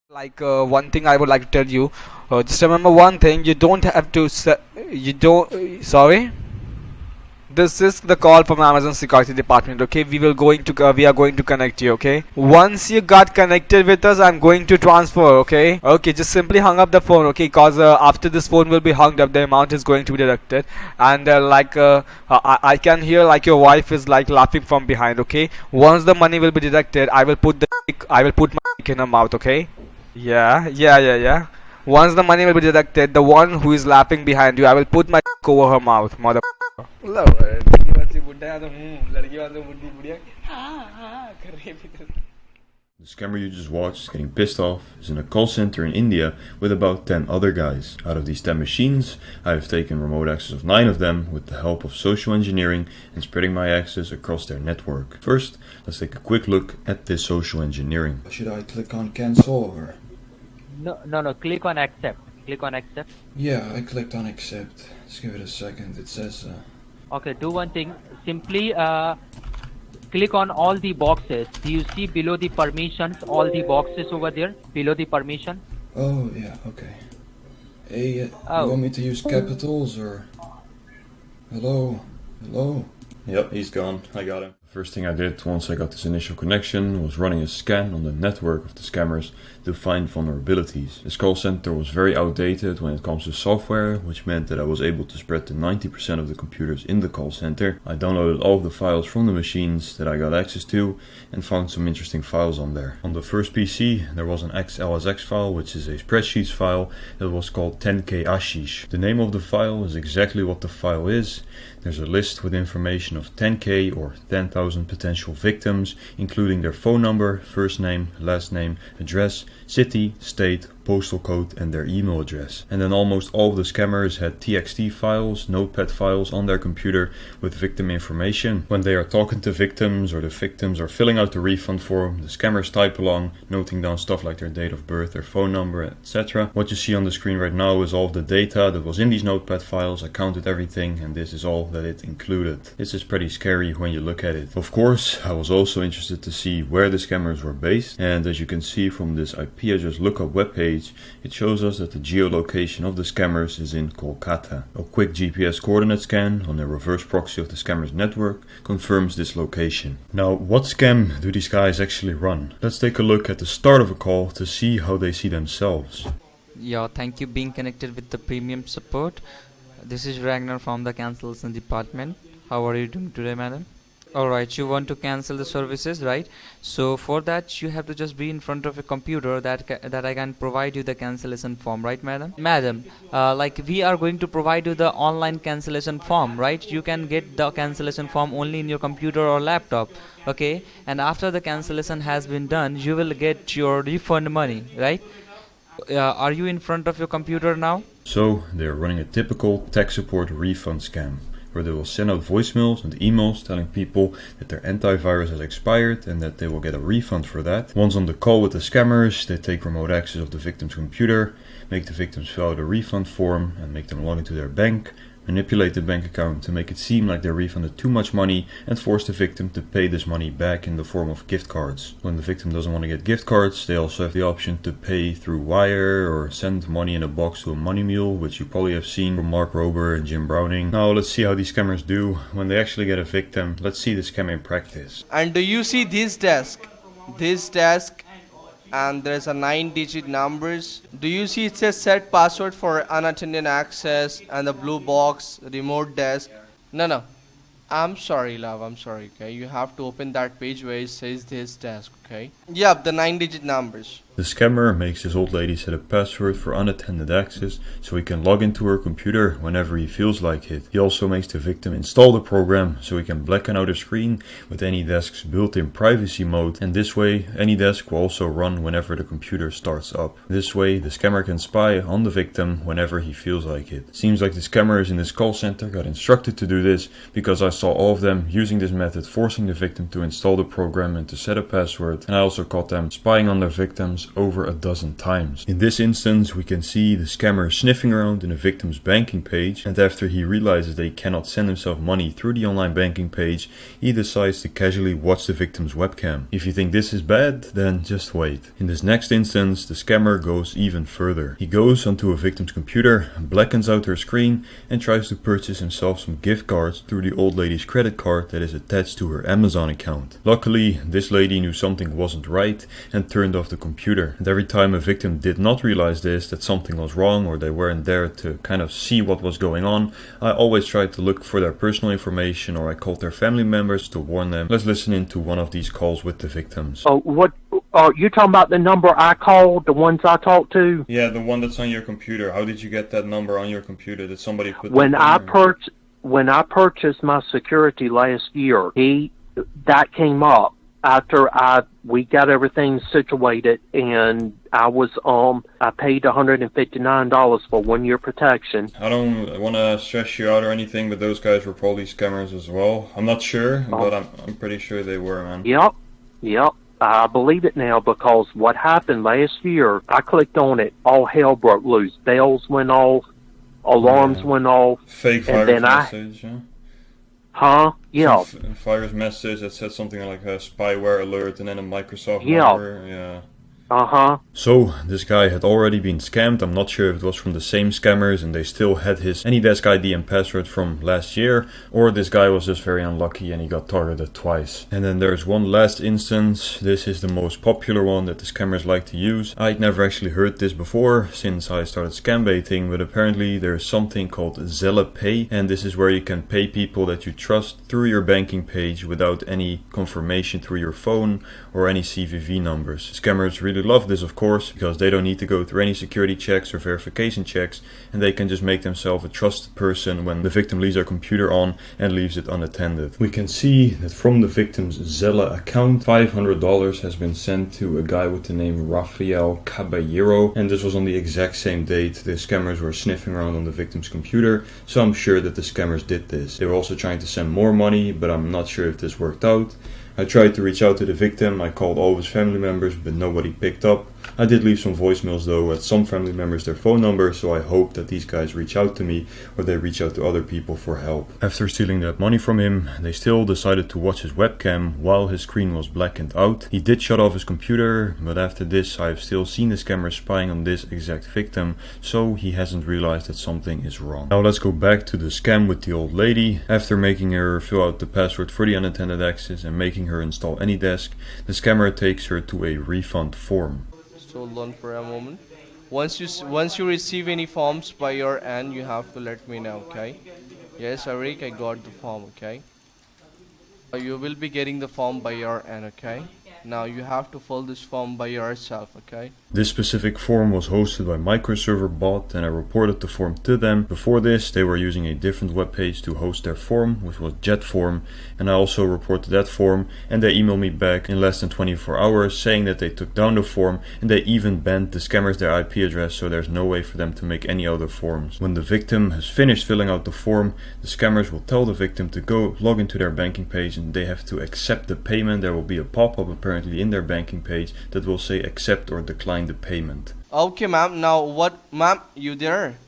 One thing I would like to tell you, just remember one thing, you don't have to you don't sorry, this is the call from Amazon security department. Okay, we are going to connect you. Okay, once you got connected with us, I'm going to transfer. Okay, just simply hung up the phone. Okay, cause after this phone will be hung up, the amount is going to be deducted. And I can hear like your wife is like laughing from behind. Okay, once the money will be deducted, I will put my dick in her mouth. Okay. Yeah. Once the money will be deducted, the one who is laughing behind you, I will put my dick over her mouth, mother. The scammer you just watched is getting pissed off, is in a call center in India with about 10 other guys. Out of these 10 machines, I have taken remote access of 9 of them with the help of social engineering and spreading my access across their network. First, let's take a quick look at this social engineering. Should I click on cancel or? No. Click on accept. Click on accept. Yeah, I clicked on accept. Let's give it a second. It says. Okay, do one thing. Simply click on all the boxes. Do you see below the permissions all the boxes over there? Below the permission? Oh, yeah, okay. Hey, you Oh. want me to use capitals or? Hello? Hello? Yep, he's gone. I got him. First thing I did once I got this initial connection was running a scan on the network of the scammers to find vulnerabilities. This call center was very outdated when it comes to software, which meant that I was able to spread to 90% of the computers in the call center. I downloaded all of the files from the machines that I got access to and found some interesting files on there. On the first PC there was an XLSX file, which is a spreadsheets file that was called 10k Ashish. The name of the file is exactly what the file is. There's a list with information of 10k or 10,000 potential victims, including their phone number, first name, last name, address, city, state, postal code and their email address. And then almost all of the scammers had TXT files, notepad files on their computer with victim information. When they are talking to victims or the victims are filling out the refund form, the scammers type along, noting down stuff like their date of birth, their phone number, etc. What you see on the screen right now is all of the data that was in these notepad files. I counted everything and this is all that it included. This is pretty scary when you look at it. Of course, I was also interested to see where the scammers were based, and as you can see from this IP address lookup webpage, it shows us that the geolocation of the scammers is in Kolkata. A quick GPS coordinate scan on the reverse proxy of the scammers network confirms this location. Now, what scam do these guys actually run? Let's take a look at the start of a call to see how they see themselves. Yeah, thank you being connected with the premium support. This is Ragnar from the cancellation department. How are you doing today, madam? Alright, you want to cancel the services, right? So for that you have to just be in front of a computer that I can provide you the cancellation form, right madam? Madam, like we are going to provide you the online cancellation form, right? You can get the cancellation form only in your computer or laptop, okay? And after the cancellation has been done, you will get your refund money, right? Are you in front of your computer now? So they are running a typical tech support refund scam, where they will send out voicemails and emails telling people that their antivirus has expired and that they will get a refund for that. Once on the call with the scammers, they take remote access of the victim's computer, make the victims fill out a refund form and make them log into their bank, manipulate the bank account to make it seem like they refunded too much money and force the victim to pay this money back in the form of gift cards. When the victim doesn't want to get gift cards, they also have the option to pay through wire or send money in a box to a money mule, which you probably have seen from Mark Rober and Jim Browning. Now let's see how these scammers do when they actually get a victim. Let's see the scam in practice. And do you see this desk? This desk, and there's a 9-digit numbers. Do you see it says set password for unattended access and the blue box remote desk? No. I'm sorry, love. I'm sorry. Okay, you have to open that page where it says this desk. Okay. Yep, the 9-digit numbers. The scammer makes this old lady set a password for unattended access so he can log into her computer whenever he feels like it. He also makes the victim install the program so he can blacken out her screen with AnyDesk's built-in privacy mode, and this way AnyDesk will also run whenever the computer starts up. This way the scammer can spy on the victim whenever he feels like it. Seems like the scammers in this call center got instructed to do this because I saw all of them using this method, forcing the victim to install the program and to set a password, and I also caught them spying on their victims over a dozen times. In this instance, we can see the scammer sniffing around in the victim's banking page, and after he realizes that he cannot send himself money through the online banking page, he decides to casually watch the victim's webcam. If you think this is bad, then just wait. In this next instance, the scammer goes even further. He goes onto a victim's computer, blackens out her screen, and tries to purchase himself some gift cards through the old lady's credit card that is attached to her Amazon account. Luckily, this lady knew something wasn't right and turned off the computer. And every time a victim did not realize this, that something was wrong or they weren't there to kind of see what was going on, I always tried to look for their personal information, or I called their family members to warn them. Let's listen into one of these calls with the victims. Oh, what? You're talking about the number I called, the ones I talked to? Yeah, the one that's on your computer. How did you get that number on your computer? Did somebody put When that when I purchased my security last year, that came up after we got everything situated, and I paid $159 for 1 year protection. I don't want to stress you out or anything, but those guys were probably scammers as well. I'm not sure, but I'm pretty sure they were, man. Yep. I believe it now, because what happened last year, I clicked on it, all hell broke loose. Bells went off, alarms went off. Fake virus message, yeah? Huh? Yeah. Virus message that said something like a spyware alert and then a Microsoft number. Yeah. Uh-huh. So, this guy had already been scammed. I'm not sure if it was from the same scammers and they still had his AnyDesk ID and password from last year, or this guy was just very unlucky and he got targeted twice. And then there's one last instance. This is the most popular one that the scammers like to use. I'd never actually heard this before since I started scam baiting, but apparently there's something called Zelle Pay, and this is where you can pay people that you trust through your banking page without any confirmation through your phone or any CVV numbers. Scammers really love this, of course, because they don't need to go through any security checks or verification checks, and they can just make themselves a trusted person when the victim leaves their computer on and leaves it unattended. We can see that from the victim's Zelle account, $500 has been sent to a guy with the name Rafael Caballero, and this was on the exact same date the scammers were sniffing around on the victim's computer, so I'm sure that the scammers did this. They were also trying to send more money, but I'm not sure if this worked out. I tried to reach out to the victim, I called all of his family members, but nobody picked up. I did leave some voicemails though at some family members their phone number, so I hope that these guys reach out to me or they reach out to other people for help. After stealing that money from him, they still decided to watch his webcam while his screen was blackened out. He did shut off his computer, but after this I've still seen the scammer spying on this exact victim, so he hasn't realized that something is wrong. Now let's go back to the scam with the old lady. After making her fill out the password for the unattended access and making her install AnyDesk, the scammer takes her to a refund form. Hold on for a moment. Once you receive any forms by your end, you have to let me know, okay? Yes, Eric, I got the form, okay? You will be getting the form by your end, okay? Now you have to fill this form by yourself, okay? This specific form was hosted by Microserver Bot, and I reported the form to them. Before this, they were using a different web page to host their form, which was JetForm, and I also reported that form, and they emailed me back in less than 24 hours saying that they took down the form, and they even banned the scammers their IP address, so there's no way for them to make any other forms. When the victim has finished filling out the form, the scammers will tell the victim to go log into their banking page, and they have to accept the payment. There will be a pop-up apparently in their banking page that will say accept or decline the payment. Okay, ma'am. Now what, ma'am? You there?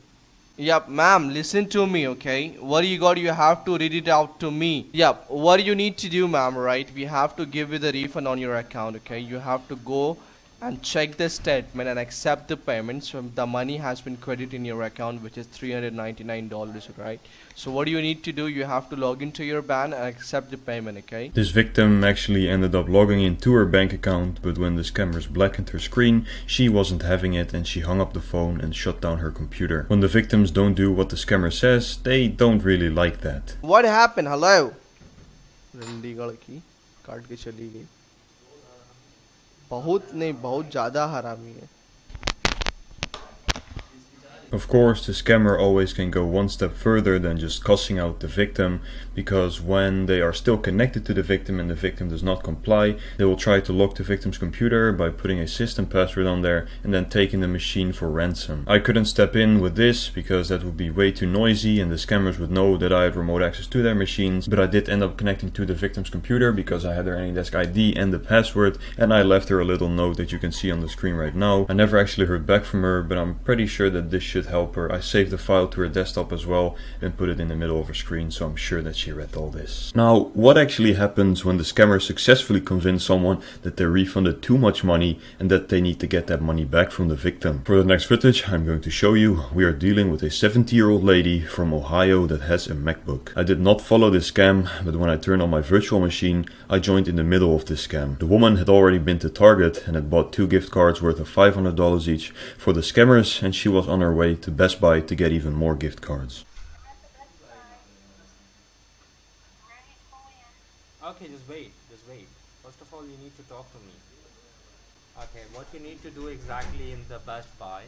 Yep, ma'am. Listen to me, okay? What you got? You have to read it out to me. Yep. What you need to do, ma'am? Right? We have to give you the refund on your account, okay? You have to go and check the statement and accept the payment. So the money has been credited in your account, which is $399, right? So what do you need to do? You have to log into your bank and accept the payment, okay? This victim actually ended up logging into her bank account, but when the scammers blackened her screen, she wasn't having it and she hung up the phone and shut down her computer. When the victims don't do what the scammer says, they don't really like that. What happened? Hello? रंडी गड़ की काट के चली गई बहुत नहीं बहुत ज़्यादा हरामी है Of course, the scammer always can go one step further than just cussing out the victim, because when they are still connected to the victim and the victim does not comply, they will try to lock the victim's computer by putting a system password on there and then taking the machine for ransom. I couldn't step in with this because that would be way too noisy and the scammers would know that I had remote access to their machines, but I did end up connecting to the victim's computer because I had their AnyDesk ID and the password, and I left her a little note that you can see on the screen right now. I never actually heard back from her, but I'm pretty sure that this should help her. I saved the file to her desktop as well and put it in the middle of her screen, so I'm sure that she read all this. Now, what actually happens when the scammer successfully convinced someone that they refunded too much money and that they need to get that money back from the victim? For the next footage I'm going to show you, we are dealing with a 70-year-old lady from Ohio that has a MacBook. I did not follow this scam, but when I turned on my virtual machine, I joined in the middle of this scam. The woman had already been to Target and had bought 2 gift cards worth of $500 each for the scammers, and she was on her way to Best Buy to get even more gift cards. Okay, just wait. First of all, you need to talk to me. Okay, what you need to do exactly in the Best Buy,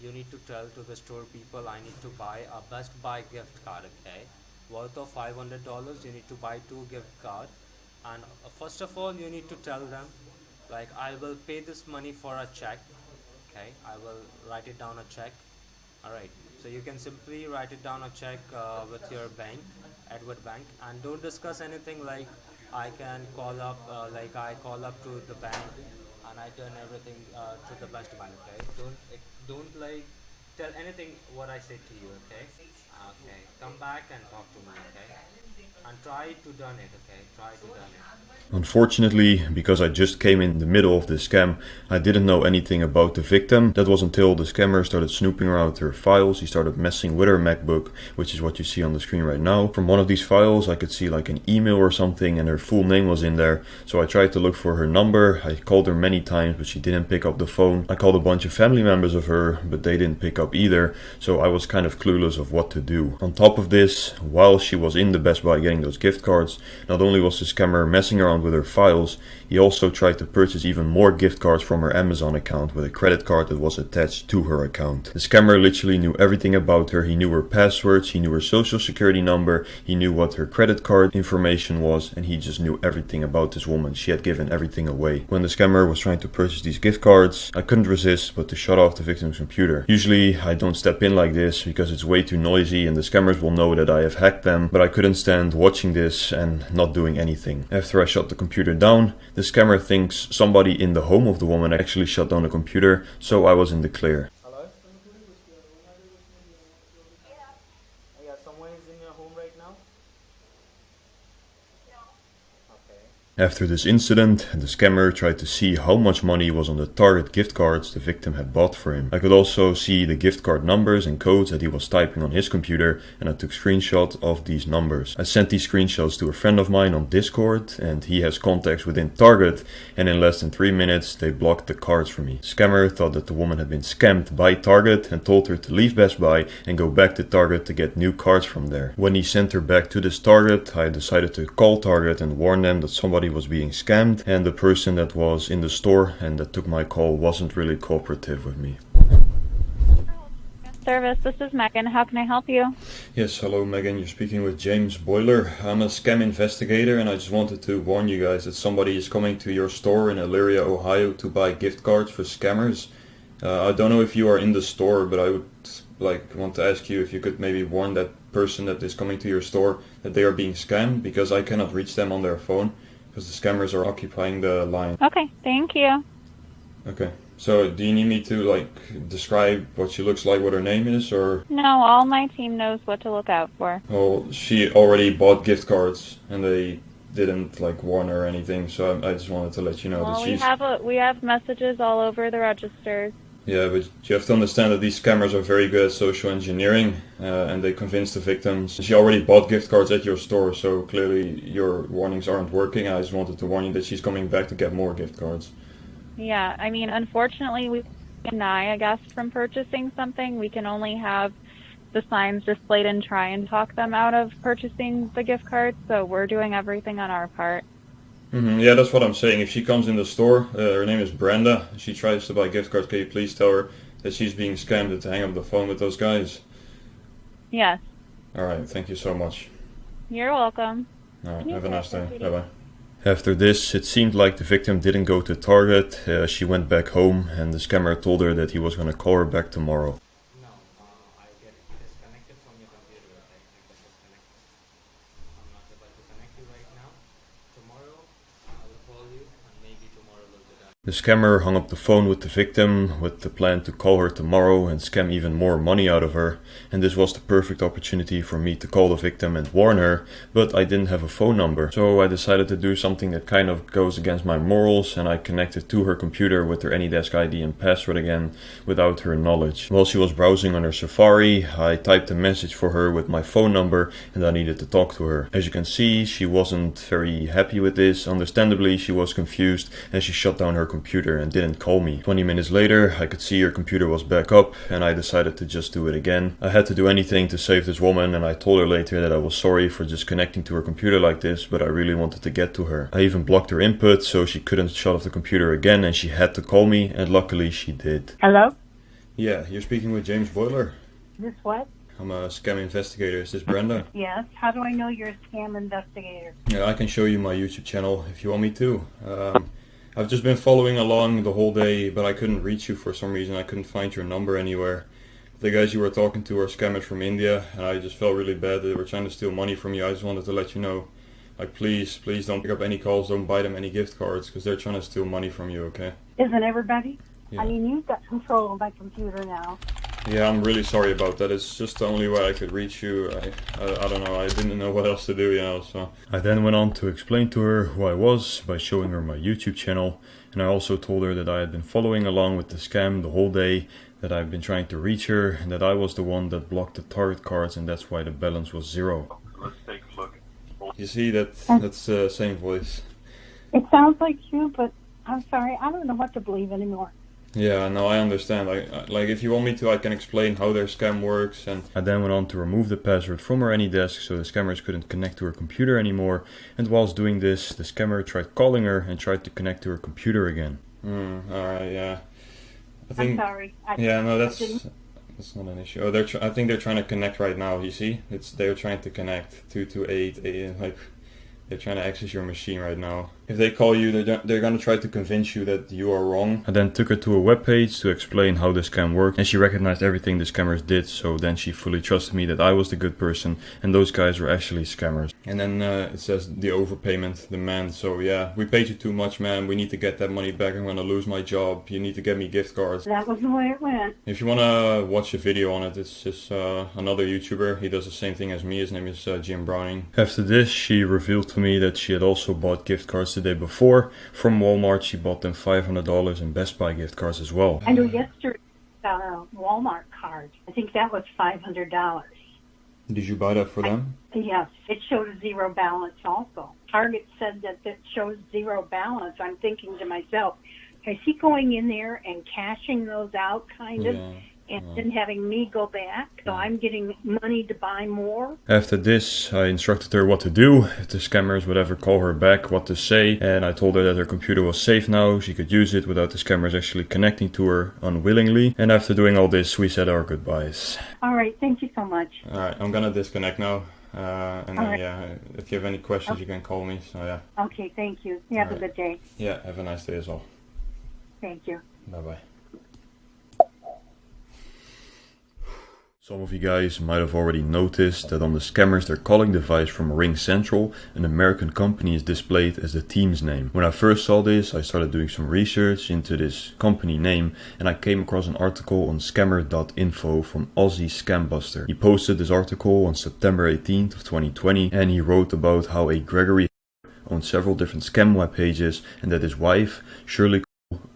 you need to tell to the store people, I need to buy a Best Buy gift card, okay? Worth of $500, you need to buy 2 gift cards. And first of all, you need to tell them, like, I will pay this money for a check, okay? I will write it down a check. Alright, so you can simply write it down a check with your bank, Edward Bank, and don't discuss anything like I can call up, like I call up to the bank and I turn everything to the Best Buy, okay? Don't like tell anything what I say to you, okay? Okay, come back and talk to me, okay? And try to done it, okay? Try to done it. Unfortunately, because I just came in the middle of the scam, I didn't know anything about the victim. That was until the scammer started snooping around her files. He started messing with her MacBook, which is what you see on the screen right now. From one of these files, I could see like an email or something, and her full name was in there. So I tried to look for her number. I called her many times, but she didn't pick up the phone. I called a bunch of family members of her, but they didn't pick up either. So I was kind of clueless of what to do. On top of this, while she was in the Best Buy getting those gift cards, not only was the scammer messing around with her files, he also tried to purchase even more gift cards from her Amazon account with a credit card that was attached to her account. The scammer literally knew everything about her. He knew her passwords, he knew her social security number, he knew what her credit card information was, and he just knew everything about this woman. She had given everything away. When the scammer was trying to purchase these gift cards, I couldn't resist but to shut off the victim's computer. Usually I don't step in like this because it's way too noisy and the scammers will know that I have hacked them, but I couldn't stand watching this and not doing anything. After I shut the computer down, the scammer thinks somebody in the home of the woman actually shut down the computer, so I was in the clear. Hello? Yeah, someone is in your home right now? Okay. After this incident, the scammer tried to see how much money was on the Target gift cards the victim had bought for him. I could also see the gift card numbers and codes that he was typing on his computer, and I took screenshots of these numbers. I sent these screenshots to a friend of mine on Discord, and he has contacts within Target, and in less than 3 minutes they blocked the cards for me. The scammer thought that the woman had been scammed by Target and told her to leave Best Buy and go back to Target to get new cards from there. When he sent her back to this Target, I decided to call Target and warn them that somebody was being scammed, and the person that was in the store and that took my call wasn't really cooperative with me. Service, this is Megan. How can I help you? Yes, hello Megan, you're speaking with James Boiler. I'm a scam investigator and I just wanted to warn you guys that somebody is coming to your store in Elyria, Ohio to buy gift cards for scammers. I don't know if you are in the store, but I would want to ask you if you could maybe warn that person that is coming to your store that they are being scammed, because I cannot reach them on their phone because the scammers are occupying the line. Okay, thank you. Okay. So, do you need me to, describe what she looks like, what her name is, or? No, all my team knows what to look out for. Well, she already bought gift cards, and they didn't, warn her or anything, so I just wanted to let you know that she's... we have messages all over the registers. Yeah, but you have to understand that these scammers are very good at social engineering, and they convince the victims. She already bought gift cards at your store, so clearly your warnings aren't working. I just wanted to warn you that she's coming back to get more gift cards. Yeah, I mean, unfortunately, we deny a guest from purchasing something. We can only have the signs displayed and try and talk them out of purchasing the gift cards, so we're doing everything on our part. Yeah, that's what I'm saying. If she comes in the store, her name is Brenda, she tries to buy gift cards, can you please tell her that she's being scammed and to hang up the phone with those guys? Yes. Alright, thank you so much. You're welcome. Alright, have a nice day. Bye bye. After this, it seemed like the victim didn't go to Target. She went back home and the scammer told her that he was gonna call her back tomorrow. No, I get disconnected from your computer. I get disconnected. I'm not able to connect you right now. Tomorrow, I will call you and maybe tomorrow will be done. The scammer hung up the phone with the victim with the plan to call her tomorrow and scam even more money out of her. And this was the perfect opportunity for me to call the victim and warn her, but I didn't have a phone number. So I decided to do something that kind of goes against my morals, and I connected to her computer with her AnyDesk ID and password again without her knowledge. While she was browsing on her Safari, I typed a message for her with my phone number and I needed to talk to her. As you can see, she wasn't very happy with this. Understandably, she was confused and she shut down her computer and didn't call me. 20 minutes later, I could see her computer was back up and I decided to just do it again. I had to do anything to save this woman, and I told her later that I was sorry for just connecting to her computer like this, but I really wanted to get to her. I even blocked her input so she couldn't shut off the computer again, and she had to call me, and luckily she did. Hello? Yeah, you're speaking with James Boiler. This what? I'm a scam investigator. Is this Brenda? Yes. How do I know you're a scam investigator? Yeah, I can show you my YouTube channel if you want me to. I've just been following along the whole day, but I couldn't reach you for some reason. I couldn't find your number anywhere. The guys you were talking to are scammers from India, and I just felt really bad that they were trying to steal money from you. I just wanted to let you know, like, please don't pick up any calls, don't buy them any gift cards, because they're trying to steal money from you, okay? Isn't everybody? Yeah. I mean, you've got control of my computer now. Yeah, I'm really sorry about that. It's just the only way I could reach you. I don't know, I didn't know what else to do, you know, so. I then went on to explain to her who I was by showing her my YouTube channel, and I also told her that I had been following along with the scam the whole day, that I've been trying to reach her, and that I was the one that blocked the target cards, and that's why the balance was 0. Let's take a look. You see, that's the same voice. It sounds like you, but I'm sorry, I don't know what to believe anymore. Yeah, no, I understand. Like, if you want me to, I can explain how their scam works. And I then went on to remove the password from her AnyDesk so the scammers couldn't connect to her computer anymore. And whilst doing this, the scammer tried calling her and tried to connect to her computer again. Alright, yeah. I'm sorry. Yeah, no, that's not an issue. Oh, I think they're trying to connect right now. You see, they're trying to connect 228, like they're trying to access your machine right now. If they call you, they're gonna try to convince you that you are wrong. I then took her to a webpage to explain how the scam worked, and she recognized everything the scammers did. So then she fully trusted me that I was the good person, and those guys were actually scammers. And then it says the overpayment demand. So yeah, we paid you too much, man. We need to get that money back. I'm gonna lose my job. You need to get me gift cards. That was the way it went. If you wanna watch a video on it, it's just another YouTuber. He does the same thing as me. His name is Jim Browning. After this, she revealed to me that she had also bought gift cards the day before. From Walmart, she bought them $500 in Best Buy gift cards as well. I know yesterday got a Walmart card. I think that was $500. Did you buy that for them? Yes, it showed a 0 balance also. Target said that it shows 0 balance. I'm thinking to myself, is he going in there and cashing those out kind of? And then having me go back, so I'm getting money to buy more. After this, I instructed her what to do. If the scammers would ever call her back, what to say. And I told her that her computer was safe now. She could use it without the scammers actually connecting to her unwillingly. And after doing all this, we said our goodbyes. All right, thank you so much. All right, I'm gonna disconnect now. And then, right. yeah, if you have any questions, you can call me. So yeah. Okay, thank you. You have a good day. Yeah, have a nice day as well. Thank you. Bye-bye. Some of you guys might have already noticed that on the scammers their calling device from RingCentral, an American company, is displayed as the team's name. When I first saw this, I started doing some research into this company name, and I came across an article on scammer.info from Aussie Scambuster. He posted this article on September 18th of 2020, and he wrote about how a Gregory owned several different scam web pages, and that his wife, Shirley,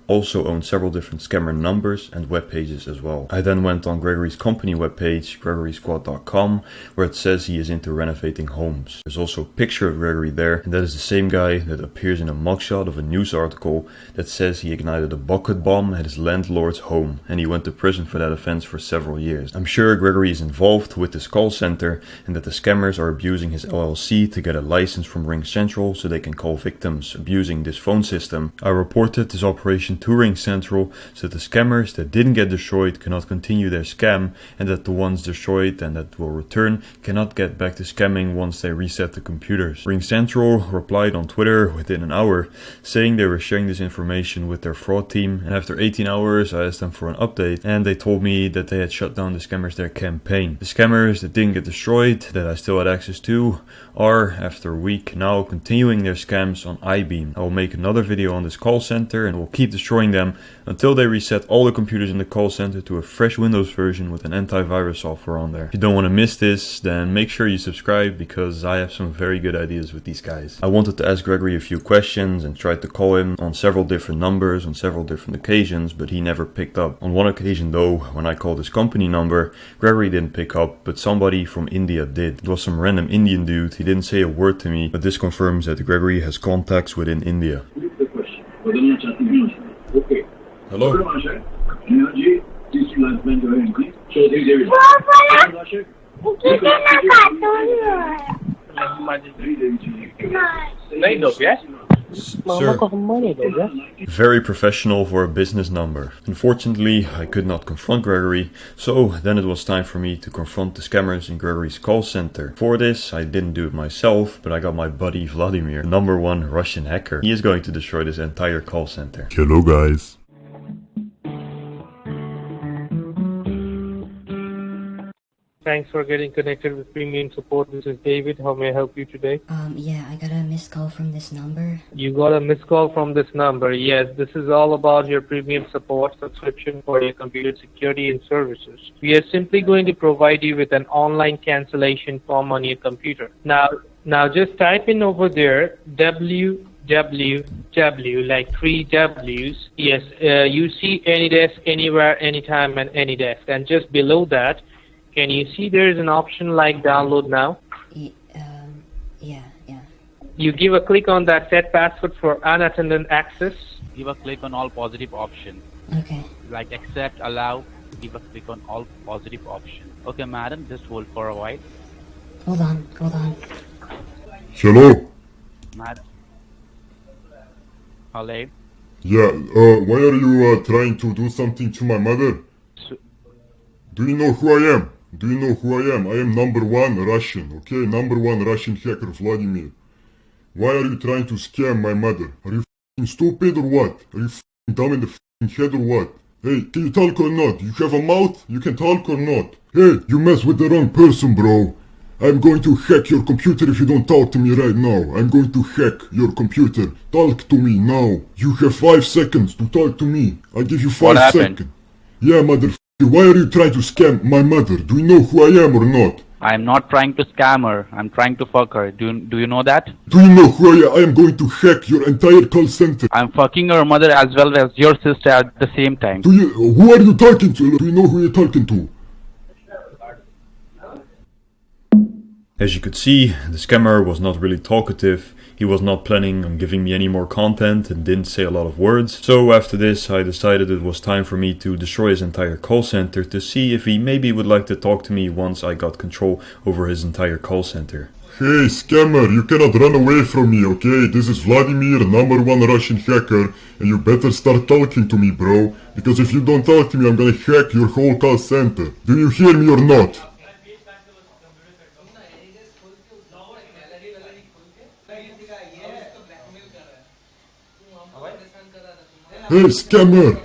also owns several different scammer numbers and web pages as well. I then went on Gregory's company webpage, gregorysquad.com, where it says he is into renovating homes. There's also a picture of Gregory there, and that is the same guy that appears in a mugshot of a news article that says he ignited a bucket bomb at his landlord's home, and he went to prison for that offense for several years. I'm sure Gregory is involved with this call center, and that the scammers are abusing his LLC to get a license from RingCentral so they can call victims abusing this phone system. I reported this operation to Ring Central so that the scammers that didn't get destroyed cannot continue their scam, and that the ones destroyed and that will return cannot get back to scamming once they reset the computers. Ring Central replied on Twitter within an hour, saying they were sharing this information with their fraud team, and after 18 hours I asked them for an update, and they told me that they had shut down the scammers their campaign. The scammers that didn't get destroyed, that I still had access to, are, after a week now, continuing their scams on iBeam. I will make another video on this call center and will keep destroying them until they reset all the computers in the call center to a fresh Windows version with an antivirus software on there. If you don't want to miss this, then make sure you subscribe, because I have some very good ideas with these guys. I wanted to ask Gregory a few questions and tried to call him on several different numbers on several different occasions, but he never picked up. On one occasion though, when I called his company number, Gregory didn't pick up, but somebody from India did. It was some random Indian dude. He didn't say a word to me, but this confirms that Gregory has contacts within India. Hello? Sir, very professional for a business number. Unfortunately, I could not confront Gregory, so then it was time for me to confront the scammers in Gregory's call center. For this, I didn't do it myself, but I got my buddy Vladimir, #1 Russian hacker. He is going to destroy this entire call center. Hello guys. Thanks for getting connected with Premium Support. This is David. How may I help you today? Yeah, I got a missed call from this number. You got a missed call from this number. Yes, this is all about your Premium Support subscription for your computer security and services. We are simply going to provide you with an online cancellation form on your computer. Now just type in over there www, like 3 W's. Yes, you see AnyDesk, anywhere, anytime, and AnyDesk. And just below that, can you see there is an option like download now? Yeah. You give a click on that set password for unattended access. Give a click on all positive option. Okay. Like accept, allow, give a click on all positive option. Okay, madam, just hold for a while. Hold on. Hello? Madam. Hello? Yeah, why are you trying to do something to my mother? Do you know who I am? I am #1 Russian, okay? #1 Russian hacker, Vladimir. Why are you trying to scam my mother? Are you f***ing stupid or what? Are you f***ing dumb in the f***ing head or what? Hey, can you talk or not? You have a mouth? You can talk or not? Hey, you mess with the wrong person, bro. I'm going to hack your computer if you don't talk to me right now. I'm going to hack your computer. Talk to me now. You have 5 seconds to talk to me. I give you 5 seconds. Yeah, motherfucker. Why are you trying to scam my mother? Do you know who I am or not? I'm not trying to scam her. I'm trying to fuck her. Do you know that? Do you know who I am? I am going to hack your entire call center. I'm fucking her mother as well as your sister at the same time. Who are you talking to? Do you know who you're talking to? As you could see, the scammer was not really talkative. He was not planning on giving me any more content and didn't say a lot of words. So after this, I decided it was time for me to destroy his entire call center to see if he maybe would like to talk to me once I got control over his entire call center. Hey scammer, you cannot run away from me, okay? This is Vladimir, #1 Russian hacker, and you better start talking to me, bro. Because if you don't talk to me, I'm gonna hack your whole call center. Do you hear me or not? Hey scammer!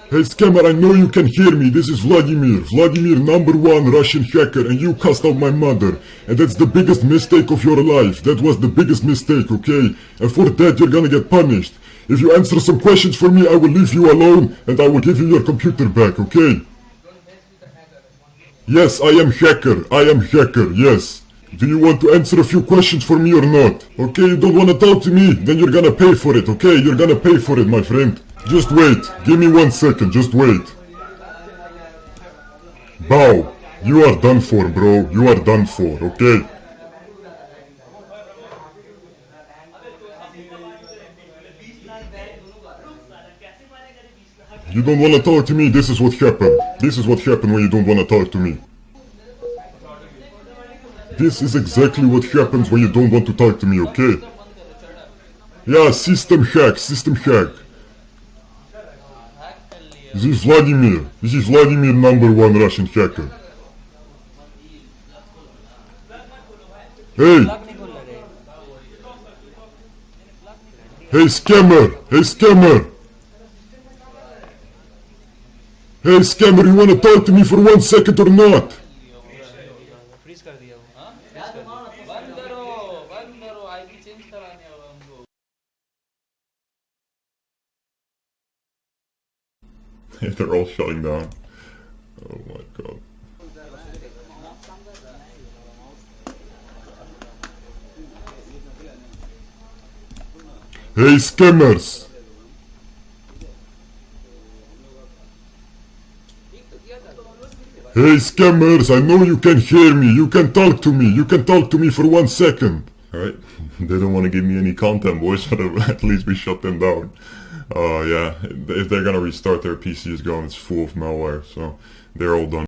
Hey scammer, I know you can hear me. This is Vladimir, #1 Russian hacker, and you cussed out my mother. And that's the biggest mistake of your life. That was the biggest mistake, okay? And for that you're gonna get punished. If you answer some questions for me, I will leave you alone and I will give you your computer back, okay? Yes, I am hacker, yes. Do you want to answer a few questions for me or not? Okay, you don't want to talk to me? Then you're gonna pay for it, okay? You're gonna pay for it, my friend. Just wait. Give me 1 second, just wait. Bow. You are done for, bro. You are done for, okay? You don't want to talk to me? This is what happened. This is what happened when you don't want to talk to me. This is exactly what happens when you don't want to talk to me, okay? Yeah, system hack, system hack. This is Vladimir. This is Vladimir, #1 Russian hacker. Hey! Hey scammer! Hey scammer! Hey scammer, you wanna talk to me for 1 second or not? They're all shutting down. Oh my god. Hey scammers! Hey scammers, I know you can hear me, you can talk to me, you can talk to me for 1 second. Alright, they don't want to give me any content, boys, but at least we shut them down. Yeah, if they're gonna restart, their PC is gone, it's full of malware, so they're all done.